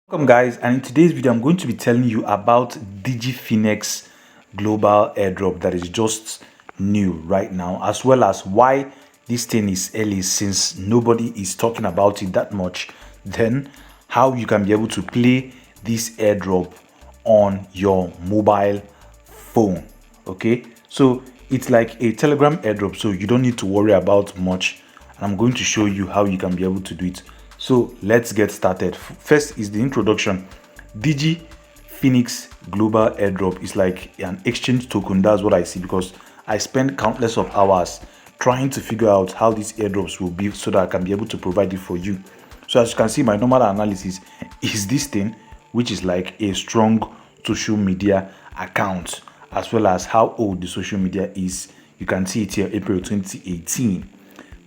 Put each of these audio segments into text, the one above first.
Welcome guys, and in today's video I'm going to be telling you about Digifinex Global Airdrop that is just new right now, as well as why this thing is early since nobody is talking about it that much. Then how you can be able to play this airdrop on your mobile phone. Okay, so it's like a Telegram airdrop, so you don't need to worry about much, and I'm going to show you how you can be able to do it. So let's get started. First is the introduction. Digifinex Global Airdrop is like an exchange token. That's what I see, because I spend countless of hours trying to figure out how these airdrops will be so that I can be able to provide it for you. So as you can see, my normal analysis is this thing, which is like a strong social media account, as well as how old the social media is. You can see it here, April 2018.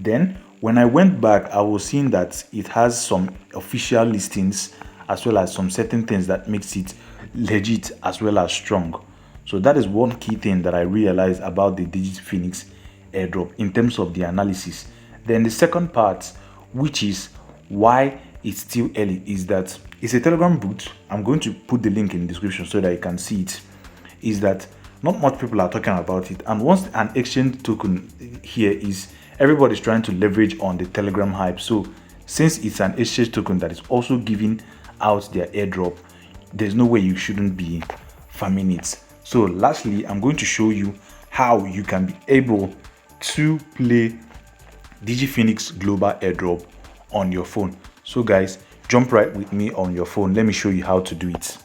Then when I went back, I was seeing that it has some official listings, as well as some certain things that makes it legit as well as strong. So that is one key thing that I realized about the Digifinex airdrop in terms of the analysis. Then the second part, which is why it's still early, is that it's a Telegram bot. I'm going to put the link in the description so that you can see it. Is that not much people are talking about it, and once an exchange token here is, everybody's trying to leverage on the Telegram hype. So since it's an exchange token that is also giving out their airdrop, there's no way you shouldn't be farming it. So lastly, I'm going to show you how you can be able to play Digifinex Global Airdrop on your phone. So guys, jump right with me on your phone. Let me show you how to do it.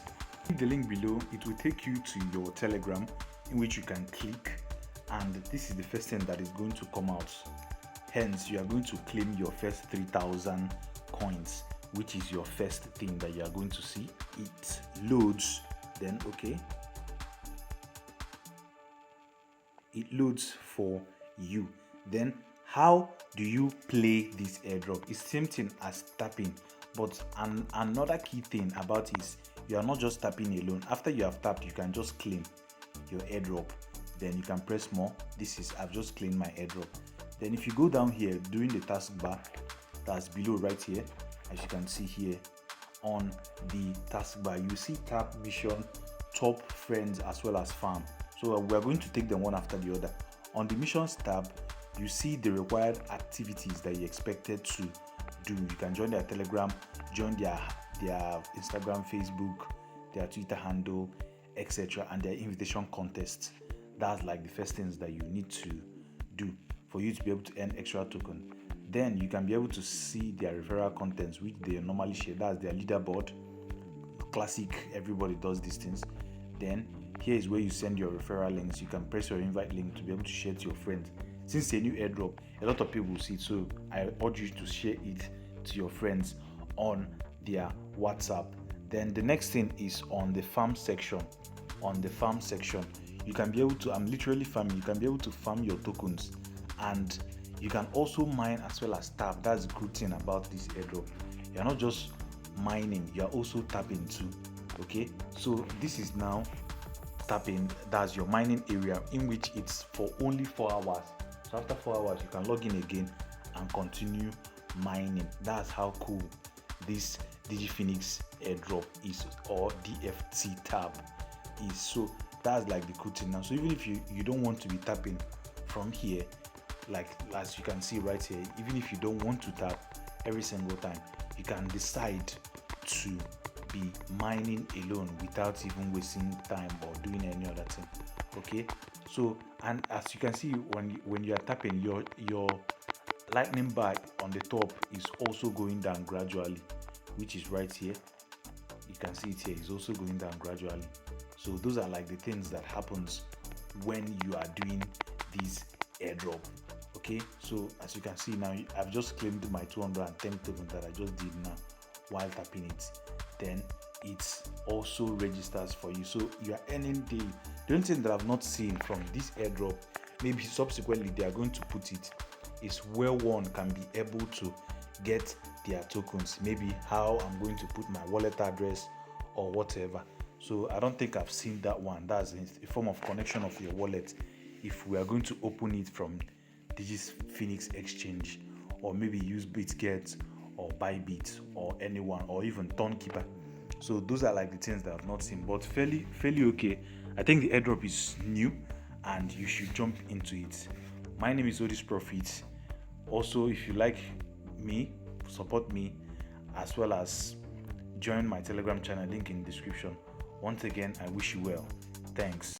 Click the link below. It will take you to your Telegram, in which you can click, and this is the first thing that is going to come out. Hence, you are going to claim your first 3,000 coins, which is your first thing that you are going to see. It loads, then okay, it loads for you. Then how do you play this airdrop? It's same thing as tapping, but another key thing about it is you are not just tapping alone. After you have tapped, you can just claim your airdrop. Then you can press more. This is, I've just claimed my airdrop. Then if you go down here during the taskbar, that's below right here, as you can see here on the taskbar, you see tap, mission, top, friends, as well as farm. So we're going to take them one after the other. On the missions tab, you see the required activities that you're expected to do. You can join their Telegram, join their Instagram, Facebook, their Twitter handle, etc., and their invitation contest. That's like the first things that you need to do for you to be able to earn extra token. Then you can be able to see their referral contents, which they normally share. That's their leaderboard. Classic, everybody does these things. Then here is where you send your referral links. You can press your invite link to be able to share to your friends. Since it's a new airdrop, a lot of people will see it, so I urge you to share it to your friends on their WhatsApp. Then the next thing is on the farm section. On the farm section, you can be able to, I'm literally farming, you can be able to farm your tokens, and you can also mine as well as tap. That's the good thing about this airdrop. You're not just mining, you're also tapping too. Okay, so this is now tapping. That's your mining area, in which it's for only 4 hours. So after 4 hours, you can log in again and continue mining. That's how cool this Digifinex airdrop is, or DFTap is. So that's like the cool thing now. So even if you don't want to be tapping from here, like as you can see right here, even if you don't want to tap every single time, you can decide to be mining alone without even wasting time or doing any other thing. Okay, so, and as you can see, when you are tapping, your lightning bar on the top is also going down gradually, which is right here. You can see it here is also going down gradually. So those are like the things that happens when you are doing this airdrop. Okay, so as you can see now, I've just claimed my 210 tokens that I just did now while tapping it. Then it also registers for you, so you are earning daily. The only thing that I've not seen from this airdrop, maybe subsequently they are going to put it, is where one can be able to get their tokens. Maybe how I'm going to put my wallet address or whatever. So I don't think I've seen that one. That's a form of connection of your wallet if we are going to open it from Digifinex Exchange, or maybe use Bitget or Bybit or anyone, or even Tonkeeper. So those are like the things that I've not seen, but fairly okay. I think the airdrop is new and you should jump into it. My name is Odis Profit. Also, if you like me, support me, as well as join my Telegram channel, link in the description. Once again, I wish you well. Thanks.